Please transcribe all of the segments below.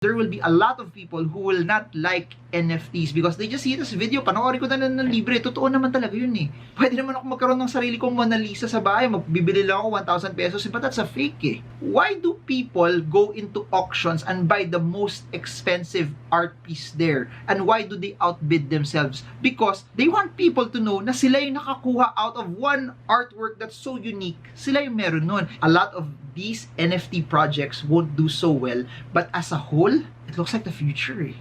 there will be a lot of people who will not like NFTs because they just see this video, panoorin ko na ng libre. Totoo naman talaga yun eh. Pwede naman ako magkaroon ng sarili kong Mona Lisa sa bahay, magbibili lang ako 1,000 pesos, but that's a fake eh. Why do people go into auctions and buy the most expensive art piece there? And why do they outbid themselves? Because they want people to know na sila yung nakakuha out of one artwork that's so unique. Sila yung meron nun. A lot of these NFT projects won't do so well, but as a whole, it looks like the future eh.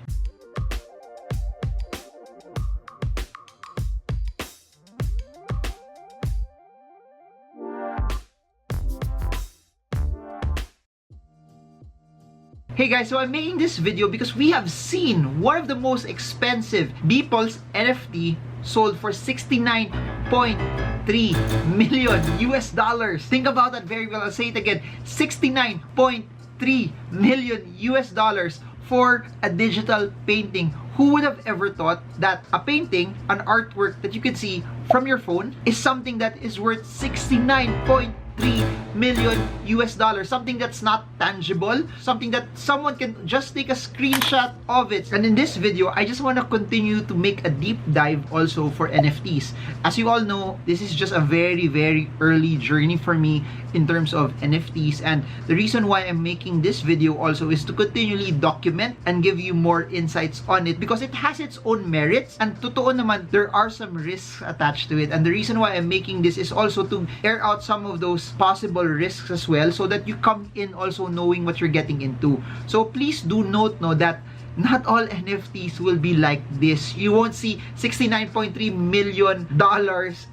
Hey guys, so I'm making this video because we have seen one of the most expensive Beeple's NFT sold for 69.3 million US dollars. Think about that very well. I'll say it again. 69.3 million US dollars for a digital painting. Who would have ever thought that a painting, an artwork that you could see from your phone, is something that is worth 69.3 million US dollars, something that's not tangible, something that someone can just take a screenshot of it. And in this video, I just want to continue to make a deep dive also for NFTs. As you all know, this is just a very early journey for me in terms of NFTs, and the reason why I'm making this video also is to continually document and give you more insights on it because it has its own merits, and totoo naman, there are some risks attached to it. And the reason why I'm making this is also to air out some of those possible risks as well, so that you come in also knowing what you're getting into. So please do note that not all NFTs will be like this. You won't see $69.3 million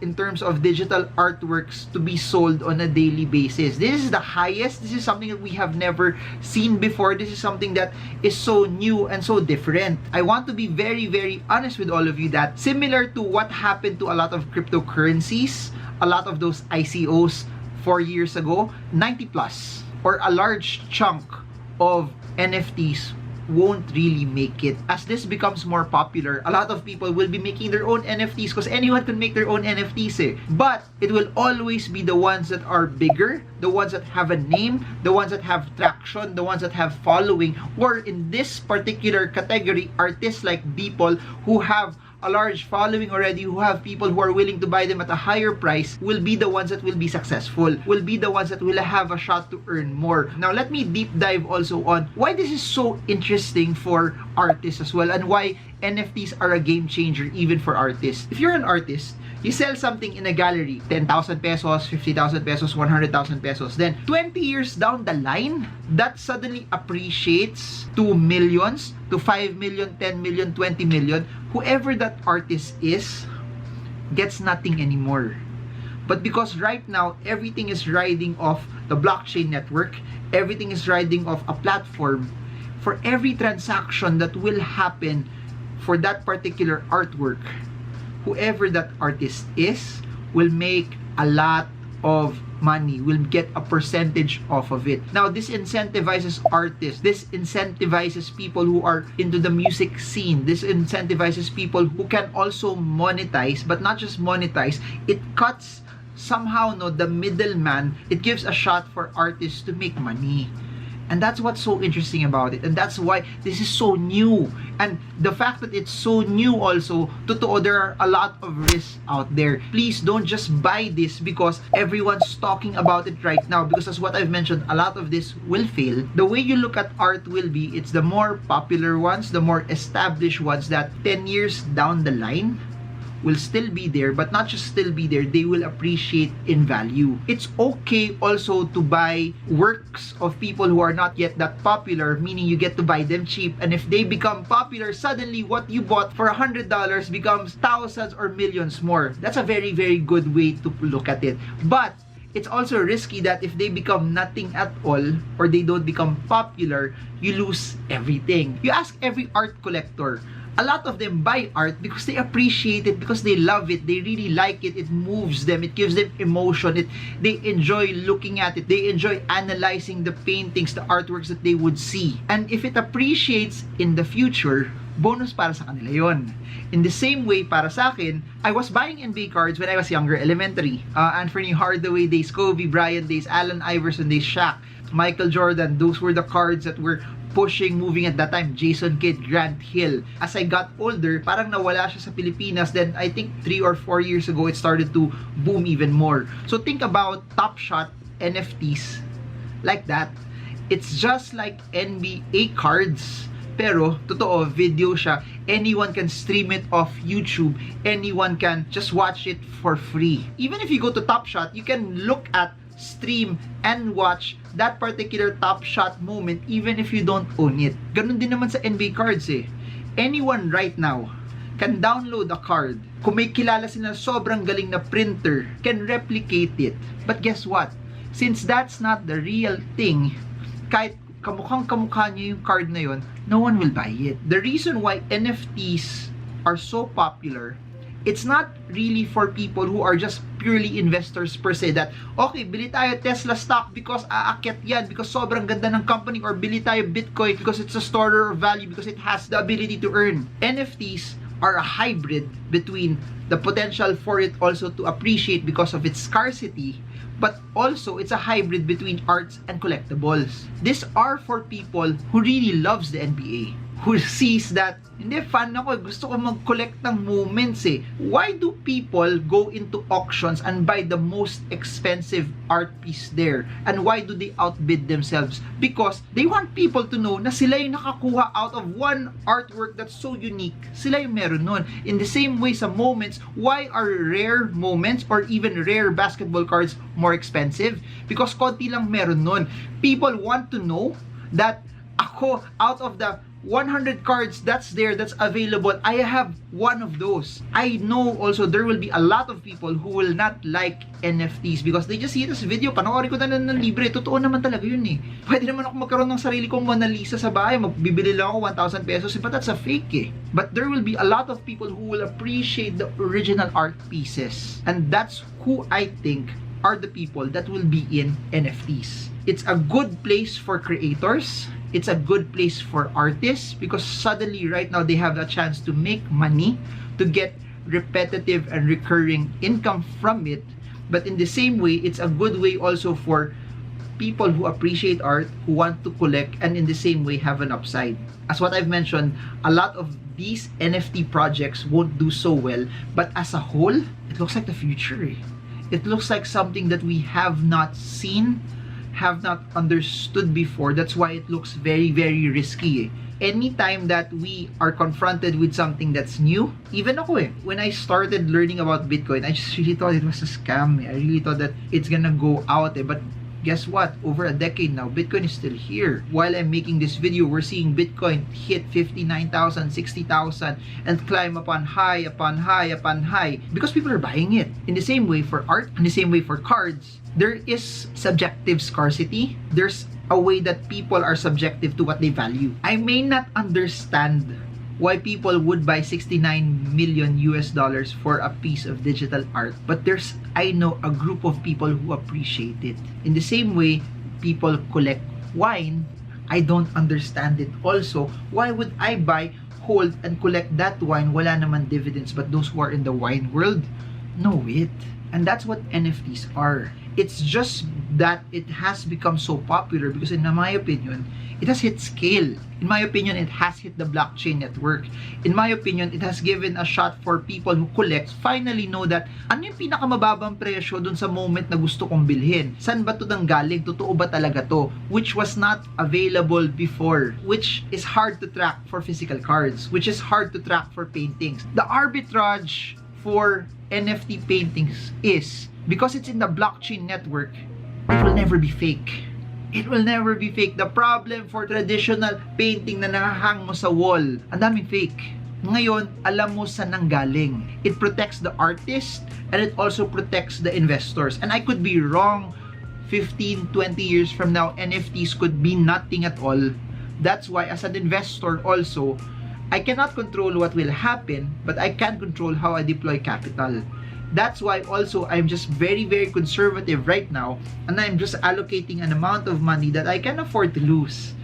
in terms of digital artworks to be sold on a daily basis. This is the highest. This is something that we have never seen before. This is something that is so new and so different. I want to be very honest with all of you that similar to what happened to a lot of cryptocurrencies, a lot of those ICOs 4 years ago, 90 plus or a large chunk of NFTs won't really make it. As this becomes more popular, a lot of people will be making their own NFTs because anyone can make their own NFTs eh. But it will always be the ones that are bigger, the ones that have a name, the ones that have traction, the ones that have following, or in this particular category, artists like Beeple who have a large following already, who have people who are willing to buy them at a higher price, will be the ones that will be successful, will be the ones that will have a shot to earn more. Now let me deep dive also on why this is so interesting for artists as well, and why NFTs are a game changer even for artists. If you're an artist, you sell something in a gallery, 10,000 pesos, 50,000 pesos, 100,000 pesos. Then 20 years down the line, that suddenly appreciates to millions, to 5 million, 10 million, 20 million. Whoever that artist is gets nothing anymore. But because right now, everything is riding off the blockchain network, everything is riding off a platform, for every transaction that will happen for that particular artwork, whoever that artist is will make a lot of money, will get a percentage off of it. Now, this incentivizes artists. This incentivizes people who are into the music scene. This incentivizes people who can also monetize, but not just monetize. It cuts somehow the middleman. It gives a shot for artists to make money. And that's what's so interesting about it. And that's why this is so new. And the fact that it's so new also, totoo, there are a lot of risks out there. Please don't just buy this because everyone's talking about it right now. Because as what I've mentioned, a lot of this will fail. The way you look at art will be, it's the more popular ones, the more established ones that 10 years down the line will still be there, but not just still be there, they will appreciate in value. It's okay also to buy works of people who are not yet that popular, meaning you get to buy them cheap, and if they become popular, suddenly what you bought for $100 becomes thousands or millions more. That's a very good way to look at it. But it's also risky that if they become nothing at all, or they don't become popular, you lose everything. You ask every art collector, a lot of them buy art because they appreciate it, because they love it, they really like it, it moves them, it gives them emotion, they enjoy looking at it, they enjoy analyzing the paintings, the artworks that they would see. And if it appreciates in the future, bonus para sa kanila yon. In the same way, para sa akin, I was buying NBA cards when I was younger, elementary. Anthony Hardaway days, Kobe Bryant days, Allen Iverson days, Shaq, Michael Jordan. Those were the cards that were pushing, moving at that time, Jason Kidd, Grant Hill. As I got older, parang nawala siya sa Pilipinas. Then I think 3 or 4 years ago, it started to boom even more. So think about Top Shot NFTs like that. It's just like NBA cards, pero totoo, video siya. Anyone can stream it off YouTube. Anyone can just watch it for free. Even if you go to Top Shot, you can look at, stream, and watch that particular Top Shot moment even if you don't own it. Ganun din naman sa NBA cards eh. Anyone right now can download a card. Kung may kilala sila sobrang galing na printer, can replicate it. But guess what? Since that's not the real thing, kahit kamukhang-kamukha niya yung card na yun, no one will buy it. The reason why NFTs are so popular, it's not really for people who are just purely investors per se, that, okay, bili tayo Tesla stock because aakyat yan, because sobrang ganda ng company, or bili tayo Bitcoin because it's a storer of value, because it has the ability to earn. NFTs are a hybrid between the potential for it also to appreciate because of its scarcity, but also it's a hybrid between arts and collectibles. These are for people who really loves the NBA, who sees that, hindi, fan ako, gusto ko mag-collect ng moments eh. Why do people go into auctions and buy the most expensive art piece there? And why do they outbid themselves? Because they want people to know na sila yung nakakuha out of one artwork that's so unique. Sila yung meron nun. In the same way sa moments, why are rare moments or even rare basketball cards more expensive? Because konti lang meron nun. People want to know that ako, out of the 100 cards that's there, that's available, I have one of those. I know also there will be a lot of people who will not like NFTs because they just see this video, panoorin ko na ng libre. Totoo naman talaga yun eh. Pwede naman ako magkaroon ng sarili kong Mona Lisa sa bahay, magbibili lang ako 1,000 pesos, but that's a fake eh. But there will be a lot of people who will appreciate the original art pieces, and that's who I think are the people that will be in NFTs. It's a good place for creators. It's a good place for artists because suddenly right now they have a chance to make money, to get repetitive and recurring income from it. But in the same way, it's a good way also for people who appreciate art, who want to collect, and in the same way have an upside. As what I've mentioned, a lot of these NFT projects won't do so well, but as a whole, it looks like the future eh. It looks like something that we have not seen, have not understood before. That's why it looks very, very risky eh. Anytime that we are confronted with something that's new, even ako eh, when I started learning about Bitcoin, I just really thought it was a scam eh. I really thought that it's gonna go out eh. But guess what? Over a decade now, Bitcoin is still here. While I'm making this video, we're seeing Bitcoin hit 59,000, 60,000 and climb upon high, upon high, upon high because people are buying it. In the same way for art, in the same way for cards, there is subjective scarcity. There's a way that people are subjective to what they value. I may not understand why people would buy 69 million US dollars for a piece of digital art, but I know a group of people who appreciate it. In the same way, people collect wine. I don't understand it also. Why would I buy, hold, and collect that wine? Wala naman dividends, but those who are in the wine world know it. And that's what NFTs are. It's just that it has become so popular because in my opinion, it has hit scale. In my opinion, it has hit the blockchain network. In my opinion, it has given a shot for people who collect finally know that ano yung pinakamababang presyo dun sa moment na gusto kong bilhin. San ba to nanggaling? Totoo ba talaga to? Which was not available before. Which is hard to track for physical cards. Which is hard to track for paintings. The arbitrage for NFT paintings is because it's in the blockchain network, it will never be fake. It will never be fake. The problem for traditional painting na nakahang mo sa wall, ang daming fake. Ngayon, alam mo saan nanggaling. It protects the artist and it also protects the investors. And I could be wrong. 15, 20 years from now, NFTs could be nothing at all. That's why as an investor also, I cannot control what will happen, but I can control how I deploy capital. That's why also I'm just very, very conservative right now, and I'm just allocating an amount of money that I can afford to lose.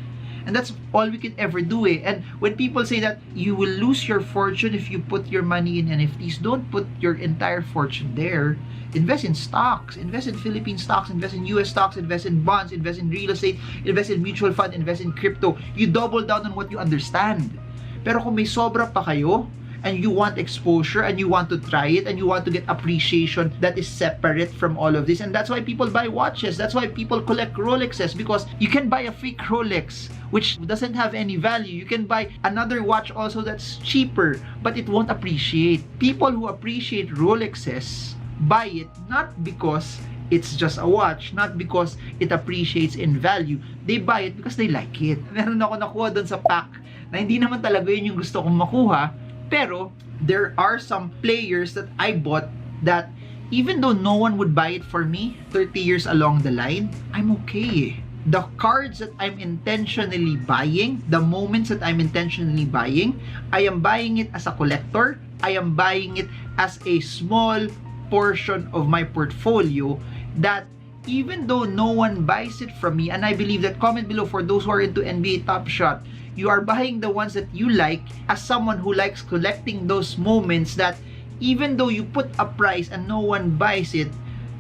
And that's all we can ever do eh. And when people say that you will lose your fortune if you put your money in NFTs, don't put your entire fortune there. Invest in stocks, invest in Philippine stocks, invest in US stocks, invest in bonds, invest in real estate, invest in mutual fund, invest in crypto. You double down on what you understand. Pero kung may sobra pa kayo, and you want exposure, and you want to try it, and you want to get appreciation that is separate from all of this, and that's why people buy watches, that's why people collect Rolexes, because you can buy a fake Rolex, which doesn't have any value. You can buy another watch also that's cheaper, but it won't appreciate. People who appreciate Rolexes buy it not because it's just a watch, not because it appreciates in value. They buy it because they like it. Meron ako nakuha dun sa pack na hindi naman talaga yun yung gusto kong makuha, pero there are some players that I bought that even though no one would buy it for me 30 years along the line, I'm okay. The cards that I'm intentionally buying, the moments that I'm intentionally buying, I am buying it as a collector. I am buying it as a small portion of my portfolio that even though no one buys it from me, and I believe that, comment below for those who are into NBA Top Shot, you are buying the ones that you like as someone who likes collecting those moments that even though you put a price and no one buys it,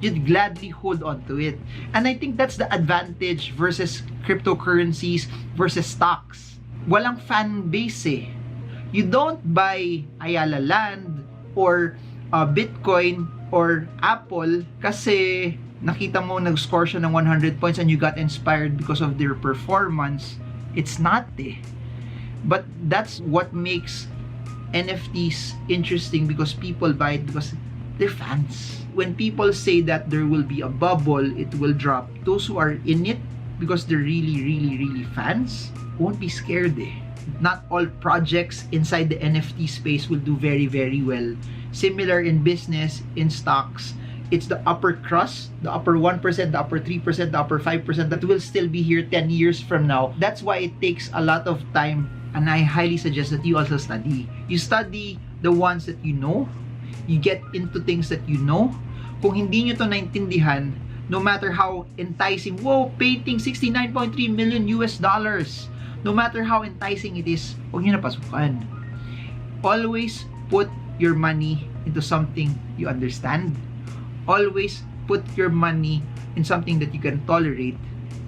you'd gladly hold on to it. And I think that's the advantage versus cryptocurrencies versus stocks. Walang fan base eh. You don't buy Ayala Land or Bitcoin or Apple kasi nakita mo nag-score siya ng 100 points and you got inspired because of their performance. It's not eh. But that's what makes NFTs interesting, because people buy it because they're fans. When people say that there will be a bubble, it will drop, those who are in it because they're really fans won't be scared eh. Not all projects inside the NFT space will do very well. Similar in business, in stocks, it's the upper crust, the upper 1%, the upper 3%, the upper 5% that will still be here 10 years from now. That's why it takes a lot of time, and I highly suggest that you also study. You study the ones that you know, you get into things that you know. Kung hindi nyo to naintindihan, no matter how enticing, whoa, painting $69.3 million US dollars, no matter how enticing it is, huwag nyo na pasukan. Always put your money into something you understand. Always put your money in something that you can tolerate.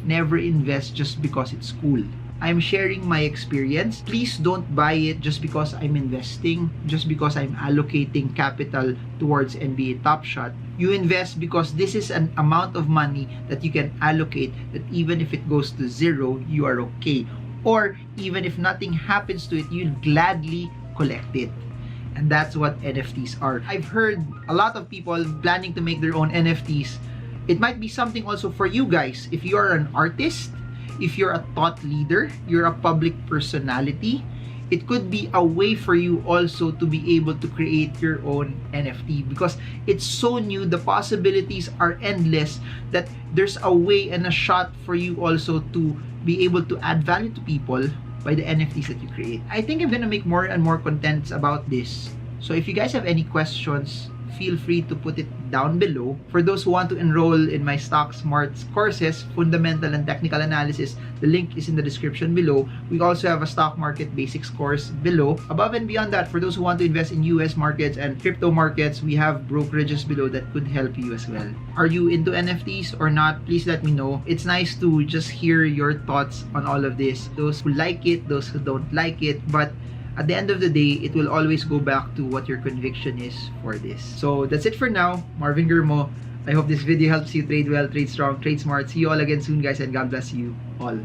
Never invest just because it's cool. I'm sharing my experience. Please don't buy it just because I'm investing, just because I'm allocating capital towards NBA Top Shot. You invest because this is an amount of money that you can allocate, that even if it goes to zero, you are okay. Or even if nothing happens to it, you'll gladly collect it. And that's what NFTs are. I've heard a lot of people planning to make their own NFTs. It might be something also for you guys. If you are an artist, if you're a thought leader, you're a public personality, it could be a way for you also to be able to create your own NFT, because it's so new, the possibilities are endless, that there's a way and a shot for you also to be able to add value to people by the NFTs that you create. I think I'm gonna make more and more contents about this. So if you guys have any questions, feel free to put it down below. For those who want to enroll in my Stock Smarts courses, Fundamental and Technical Analysis, the link is in the description below. We also have a Stock Market Basics course below. Above and beyond that, for those who want to invest in US markets and crypto markets, we have brokerages below that could help you as well. Are you into NFTs or not? Please let me know. It's nice to just hear your thoughts on all of this. Those who like it, those who don't like it, but at the end of the day, it will always go back to what your conviction is for this. So that's it for now. Marvin Gurmo. I hope this video helps you trade well, trade strong, trade smart. See you all again soon, guys, and God bless you all.